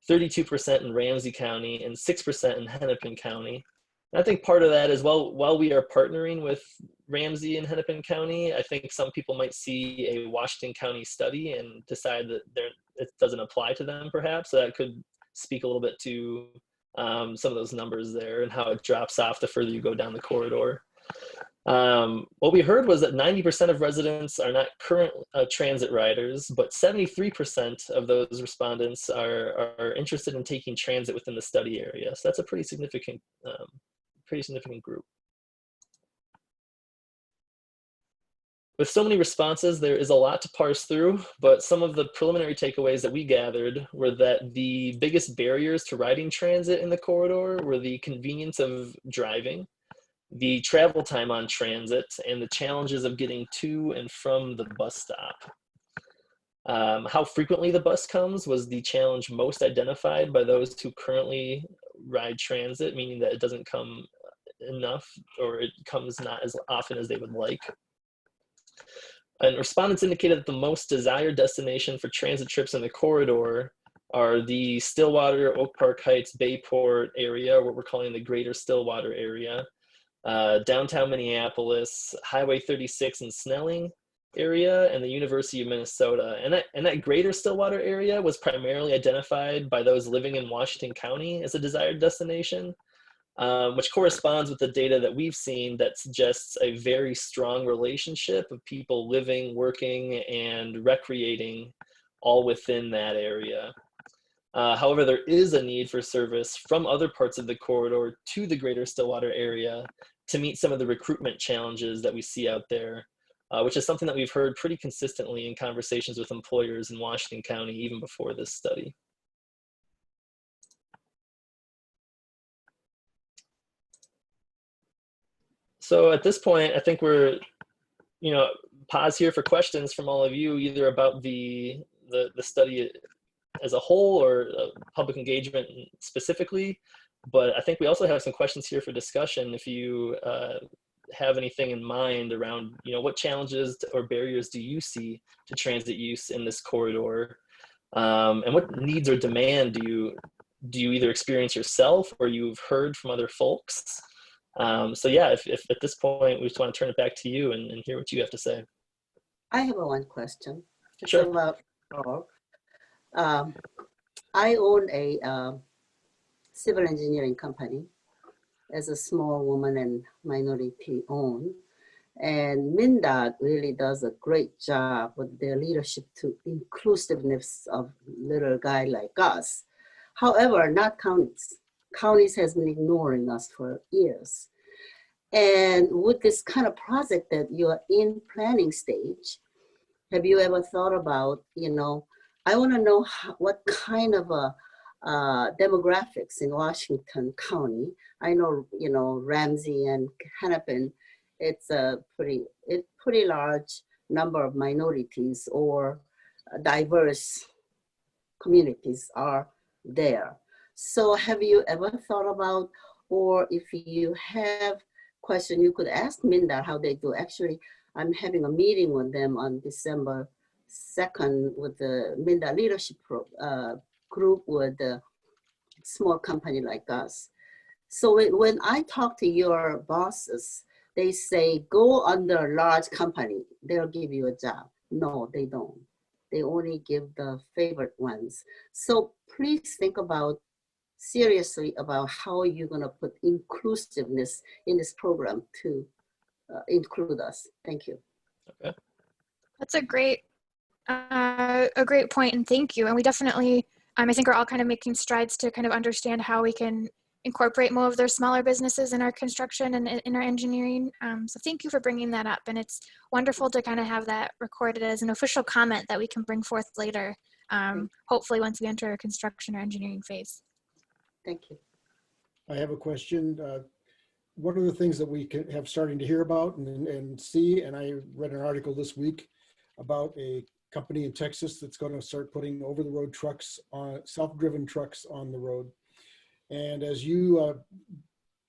32% in Ramsey County, and 6% in Hennepin County. And I think part of that is, while we are partnering with Ramsey and Hennepin County, I think some people might see a Washington County study and decide that it doesn't apply to them, perhaps. So that could speak a little bit to some of those numbers there and how it drops off the further you go down the corridor. What we heard was that 90% of residents are not current transit riders, but 73% of those respondents are interested in taking transit within the study area. So that's a pretty significant group. With so many responses, there is a lot to parse through, but some of the preliminary takeaways that we gathered were that the biggest barriers to riding transit in the corridor were the convenience of driving, the travel time on transit, and the challenges of getting to and from the bus stop. How frequently the bus comes was the challenge most identified by those who currently ride transit, meaning that it doesn't come enough, or it comes not as often as they would like. And respondents indicated that the most desired destination for transit trips in the corridor are the Stillwater, Oak Park Heights, Bayport area, what we're calling the greater Stillwater area, downtown Minneapolis, Highway 36 and Snelling area, and the University of Minnesota. And that greater Stillwater area was primarily identified by those living in Washington County as a desired destination, which corresponds with the data that we've seen that suggests a very strong relationship of people living, working, and recreating all within that area. However, there is a need for service from other parts of the corridor to the greater Stillwater area to meet some of the recruitment challenges that we see out there, which is something that we've heard pretty consistently in conversations with employers in Washington County even before this study. So at this point, I think we're, pause here for questions from all of you, either about the study as a whole or public engagement specifically. But I think we also have some questions here for discussion. If you have anything in mind around, what challenges or barriers do you see to transit use in this corridor? And what needs or demand do you either experience yourself or you've heard from other folks? So yeah, if at this point we just want to turn it back to you and hear what you have to say. I have one question. It's Sure. about I own a civil engineering company as a small woman and minority owned. And MnDOT really does a great job with their leadership to inclusiveness of little guy like us. However, not counties. Counties has been ignoring us for years. And with this kind of project that you're in planning stage, have you ever thought about, I want to know what kind of demographics in Washington County. I know, Ramsey and Hennepin, it's a pretty large number of minorities or diverse communities are there. So have you ever thought about, or if you have question, you could ask MnDOT how they do. Actually, I'm having a meeting with them on December 2nd with the MnDOT leadership group with a small company like us. So when I talk to your bosses, they say, go under a large company, they'll give you a job. No, they don't. They only give the favorite ones. So please think seriously about how you're gonna put inclusiveness in this program to include us. Thank you. Okay. That's a great point, and thank you. And we definitely, I think we're all kind of making strides to kind of understand how we can incorporate more of their smaller businesses in our construction and in our engineering. So thank you for bringing that up. And it's wonderful to kind of have that recorded as an official comment that we can bring forth later, hopefully once we enter a construction or engineering phase. Thank you. I have a question. One of the things that we have starting to hear about and see, and I read an article this week about a company in Texas that's going to start putting over-the-road trucks on, self-driven trucks on the road. And as you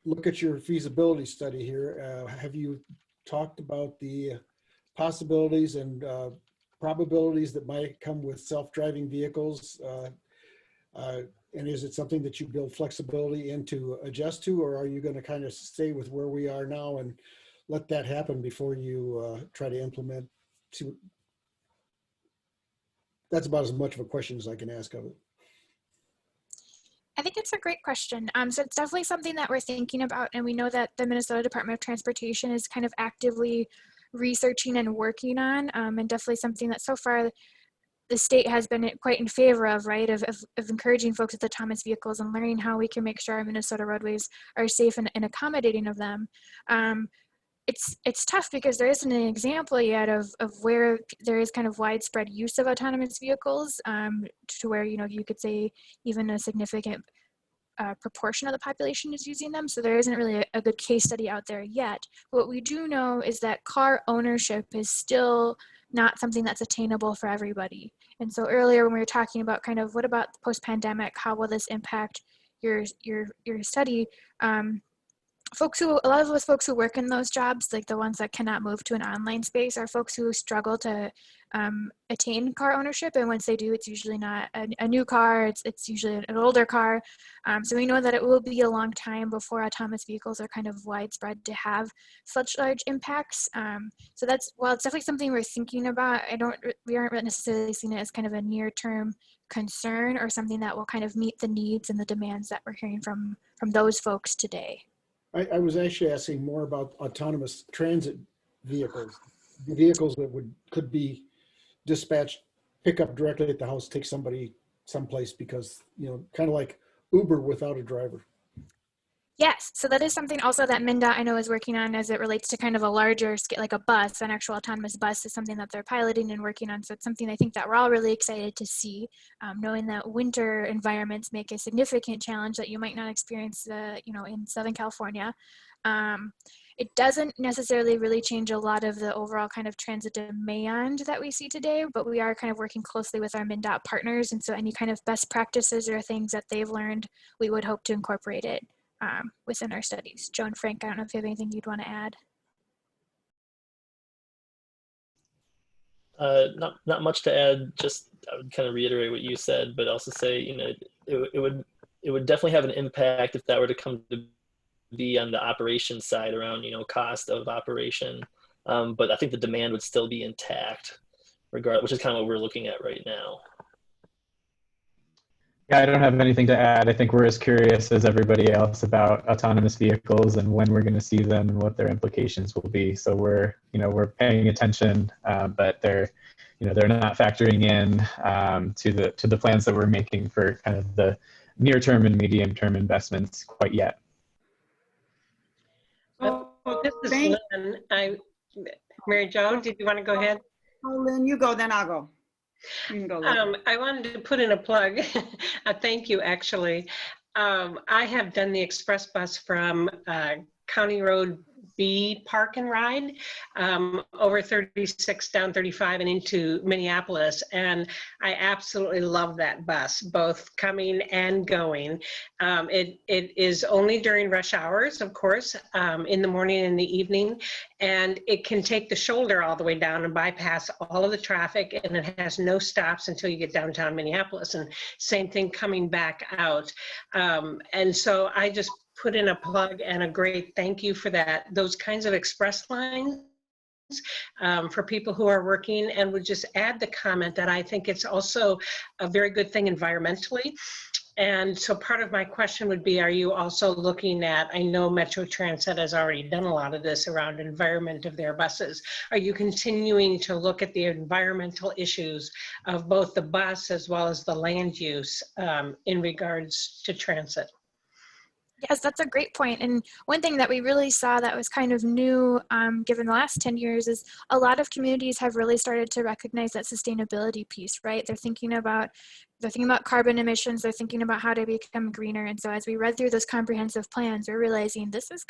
look at your feasibility study here, have you talked about the possibilities and probabilities that might come with self-driving vehicles? And is it something that you build flexibility in to adjust to, or are you going to kind of stay with where we are now and let that happen before you try to implement? That's about as much of a question as I can ask of it. I think it's a great question. So it's definitely something that we're thinking about, and we know that the Minnesota Department of Transportation is kind of actively researching and working on, and definitely something that so far the state has been quite in favor of, right, of encouraging folks with autonomous vehicles and learning how we can make sure our Minnesota roadways are safe and accommodating of them. It's tough because there isn't an example yet of where there is kind of widespread use of autonomous vehicles to where, you could say even a significant proportion of the population is using them. So there isn't really a good case study out there yet. But what we do know is that car ownership is still not something that's attainable for everybody. And so earlier when we were talking about kind of what about post-pandemic, how will this impact your study? A lot of those folks who work in those jobs, like the ones that cannot move to an online space, are folks who struggle to attain car ownership. And once they do, it's usually not a new car, it's usually an older car. So we know that it will be a long time before autonomous vehicles are kind of widespread to have such large impacts. So while it's definitely something we're thinking about, we aren't necessarily seeing it as kind of a near-term concern or something that will kind of meet the needs and the demands that we're hearing from those folks today. I was actually asking more about autonomous transit vehicles, the vehicles that could be dispatched, pick up directly at the house, take somebody someplace because, kind of like Uber without a driver. Yes, so that is something also that MnDOT I know is working on as it relates to kind of a larger scale, like a bus, an actual autonomous bus is something that they're piloting and working on. So it's something I think that we're all really excited to see, knowing that winter environments make a significant challenge that you might not experience, in Southern California. It doesn't necessarily really change a lot of the overall kind of transit demand that we see today, but we are kind of working closely with our MnDOT partners. And so any kind of best practices or things that they've learned, we would hope to incorporate it within our studies. Joe and Frank, I don't know if you have anything you'd want to add. Not much to add. Just I would kind of reiterate what you said, but also say, it would definitely have an impact if that were to come to be on the operation side around, cost of operation. But I think the demand would still be intact, regardless, which is kind of what we're looking at right now. Yeah, I don't have anything to add. I think we're as curious as everybody else about autonomous vehicles and when we're going to see them and what their implications will be. So we're paying attention, but they're not factoring in to the plans that we're making for kind of the near-term and medium-term investments quite yet. This is Lynn. Mary Jo, did you want to go ahead? Oh, Lynn, you go, then I'll go. You can go, Lynn. I wanted to put in a plug, a thank you actually. I have done the express bus from County Road B Park and Ride over 36 down 35 and into Minneapolis, and I absolutely love that bus, both coming and going. It is only during rush hours, of course, in the morning and the evening, and it can take the shoulder all the way down and bypass all of the traffic, and it has no stops until you get downtown Minneapolis, and same thing coming back out. And so I just put in a plug and a great thank you for that. Those kinds of express lines for people who are working, and would just add the comment that I think it's also a very good thing environmentally. And so part of my question would be, are you also looking at, I know Metro Transit has already done a lot of this around environment of their buses. Are you continuing to look at the environmental issues of both the bus as well as the land use in regards to transit? Yes, that's a great point. And one thing that we really saw that was kind of new, given the last 10 years, is a lot of communities have really started to recognize that sustainability piece, right? They're thinking about carbon emissions, they're thinking about how to become greener. And so as we read through those comprehensive plans, we're realizing this is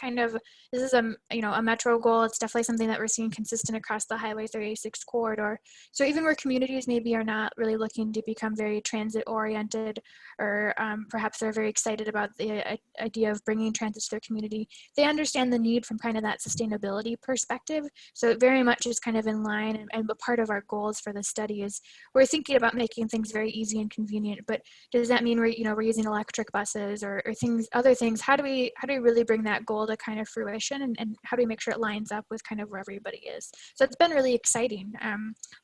a metro goal. It's definitely something that we're seeing consistent across the Highway 36 corridor. So even where communities maybe are not really looking to become very transit oriented, or perhaps they're very excited about the idea of bringing transit to their community, they understand the need from kind of that sustainability perspective. So it very much is kind of in line, and a part of our goals for the study is we're thinking about making things very easy and convenient, but does that mean we're using electric buses or other things? How do we really bring that goal to kind of fruition, and how do we make sure it lines up with kind of where everybody is? So it's been really exciting.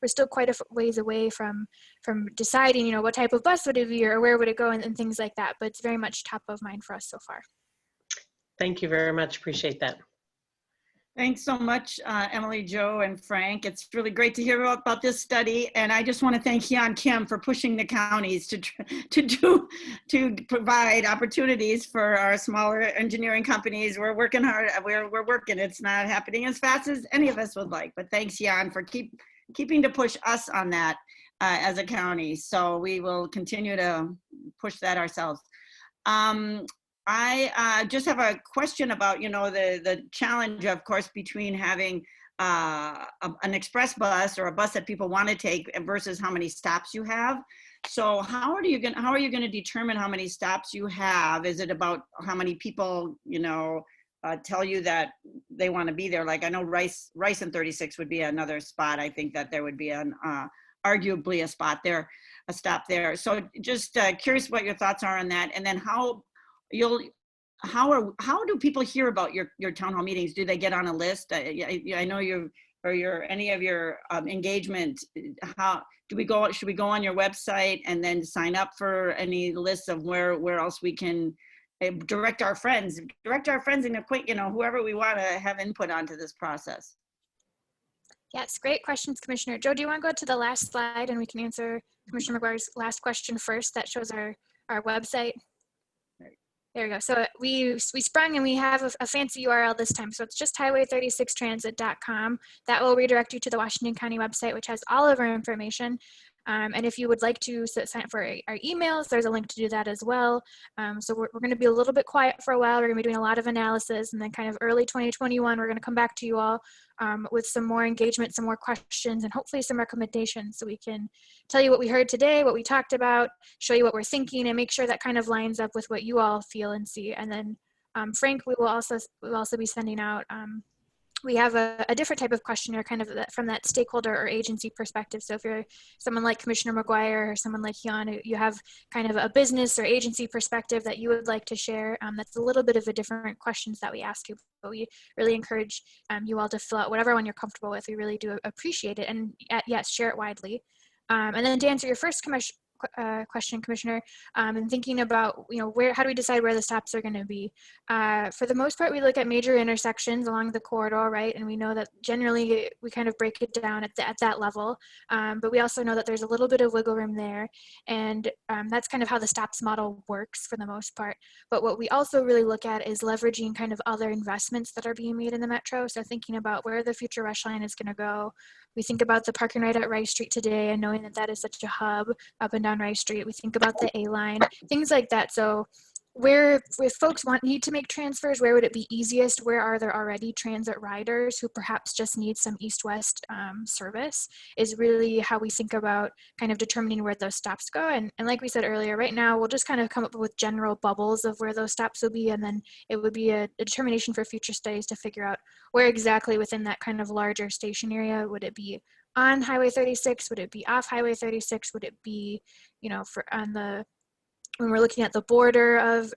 We're still quite a ways away from deciding, what type of bus would it be or where would it go and things like that, but it's very much top of mind for us so far. Thank you very much. Appreciate that. Thanks so much, Emily, Joe, and Frank. It's really great to hear about this study, and I just want to thank Hyun Kim for pushing the counties to provide opportunities for our smaller engineering companies. We're working hard. We're working. It's not happening as fast as any of us would like, but thanks, Hyun, for keeping to push us on that as a county. So we will continue to push that ourselves. I just have a question about, the challenge, of course, between having an express bus or a bus that people want to take versus how many stops you have. So how are you going to determine how many stops you have? Is it about how many people, tell you that they want to be there? Like I know Rice and 36 would be another spot. I think that there would be arguably a stop there. So just curious what your thoughts are on that, and then how do people hear about your town hall meetings? Do they get on a list? I know any of your engagement, should we go on your website and then sign up for any lists of where else we can direct our friends and whoever we want to have input onto this process? Yes, great questions, Commissioner. Joe, do you want to go to the last slide and we can answer Commissioner McGuire's last question first? That shows our website. There we go. So we sprung and we have a fancy URL this time. So it's just hwy36transit.com. That will redirect you to the Washington County website, which has all of our information. And if you would like to sign up for our emails, there's a link to do that as well. So we're going to be a little bit quiet for a while. We're going to be doing a lot of analysis, and then kind of early 2021, we're going to come back to you all with some more engagement, some more questions, and hopefully some recommendations, so we can tell you what we heard today, what we talked about, show you what we're thinking, and make sure that kind of lines up with what you all feel and see. And then Frank, we'll also be sending out we have a different type of questionnaire kind of from that stakeholder or agency perspective. So if you're someone like Commissioner McGuire or someone like Jan, you have kind of a business or agency perspective that you would like to share, that's a little bit of a different questions that we ask you, but we really encourage you all to fill out whatever one you're comfortable with. We really do appreciate it, and yes, share it widely. And then to answer your first question, Commissioner, and thinking about, how do we decide where the stops are going to be? For the most part, we look at major intersections along the corridor, right? And we know that generally we kind of break it down at that level, but we also know that there's a little bit of wiggle room there, and that's kind of how the stops model works for the most part. But what we also really look at is leveraging kind of other investments that are being made in the metro. So thinking about where the future rush line is going to go. We think about the parking right at Rice Street today, and knowing that that is such a hub up and down Rice Street. We think about the A-line, things like that. So if folks need to make transfers, where would it be easiest? Where are there already transit riders who perhaps just need some east-west service, is really how we think about kind of determining where those stops go. And like we said earlier, right now we'll just kind of come up with general bubbles of where those stops will be, and then it would be a determination for future studies to figure out where exactly within that kind of larger station area. Would it be on Highway 36? Would it be off Highway 36? Would it be, when we're looking at the border of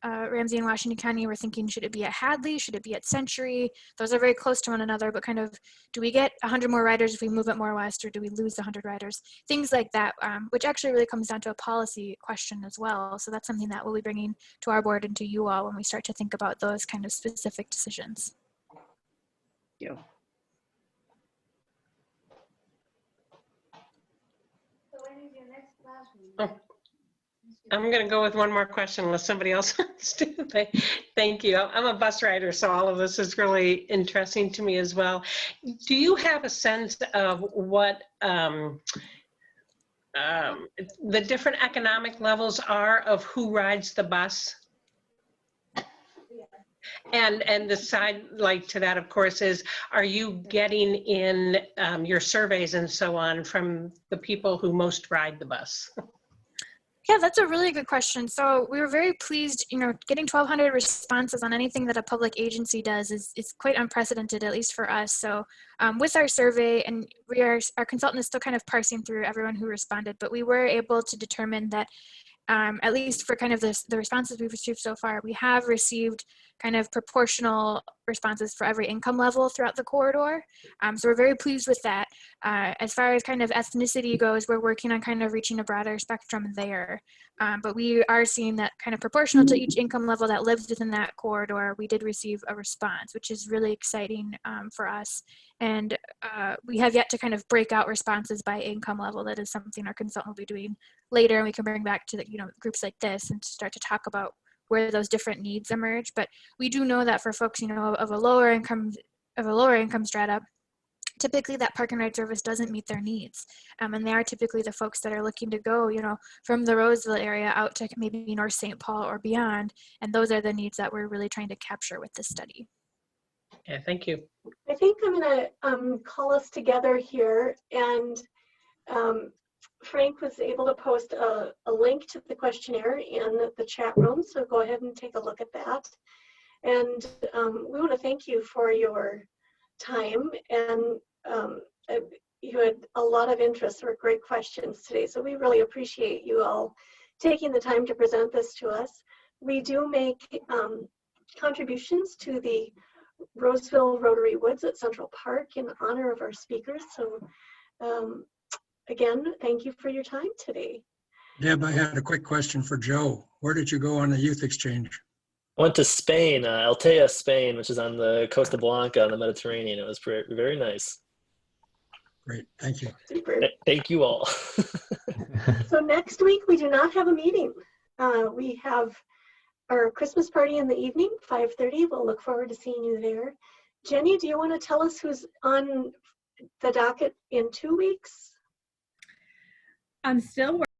Ramsey and Washington County, we're thinking, should it be at Hadley? Should it be at Century? Those are very close to one another, but kind of, do we get 100 more riders if we move it more west, or do we lose 100 riders? Things like that, which actually really comes down to a policy question as well. So that's something that we'll be bringing to our board and to you all when we start to think about those kind of specific decisions. Thank you. Oh. I'm going to go with one more question unless somebody else wants to. Thank you. I'm a bus rider, so all of this is really interesting to me as well. Do you have a sense of what the different economic levels are of who rides the bus? And the side like to that, of course, is, are you getting in your surveys and so on from the people who most ride the bus? Yeah, that's a really good question. So we were very pleased, getting 1,200 responses on anything that a public agency does is quite unprecedented, at least for us. So with our survey, and our consultant is still kind of parsing through everyone who responded, but we were able to determine that at least for kind of the responses we've received so far, we have received kind of proportional responses for every income level throughout the corridor. So we're very pleased with that. As far as kind of ethnicity goes, we're working on kind of reaching a broader spectrum there. But we are seeing that kind of proportional to each income level that lives within that corridor, we did receive a response, which is really exciting for us. And we have yet to kind of break out responses by income level. That is something our consultant will be doing later, and we can bring back to groups like this and start to talk about where those different needs emerge. But we do know that for folks, of a lower income strata, typically that park and ride service doesn't meet their needs. And they are typically the folks that are looking to go, from the Roseville area out to maybe North St. Paul or beyond. And those are the needs that we're really trying to capture with this study. Yeah, thank you. I think I'm going to call us together here, and Frank was able to post a link to the questionnaire in the chat room, so go ahead and take a look at that. And we want to thank you for your time, and you had a lot of interest or great questions today, so we really appreciate you all taking the time to present this to us. We do make contributions to the Roseville Rotary Woods at Central Park in honor of our speakers. So again, thank you for your time today. Deb, I had a quick question for Joe. Where did you go on the youth exchange? I went to Spain, Altea, Spain, which is on the Costa Blanca on the Mediterranean. It was very nice. Great, thank you. Super. Thank you all. So next week we do not have a meeting. We have our Christmas party in the evening, 5:30. We'll look forward to seeing you there. Jenny, do you want to tell us who's on the docket in 2 weeks? I'm still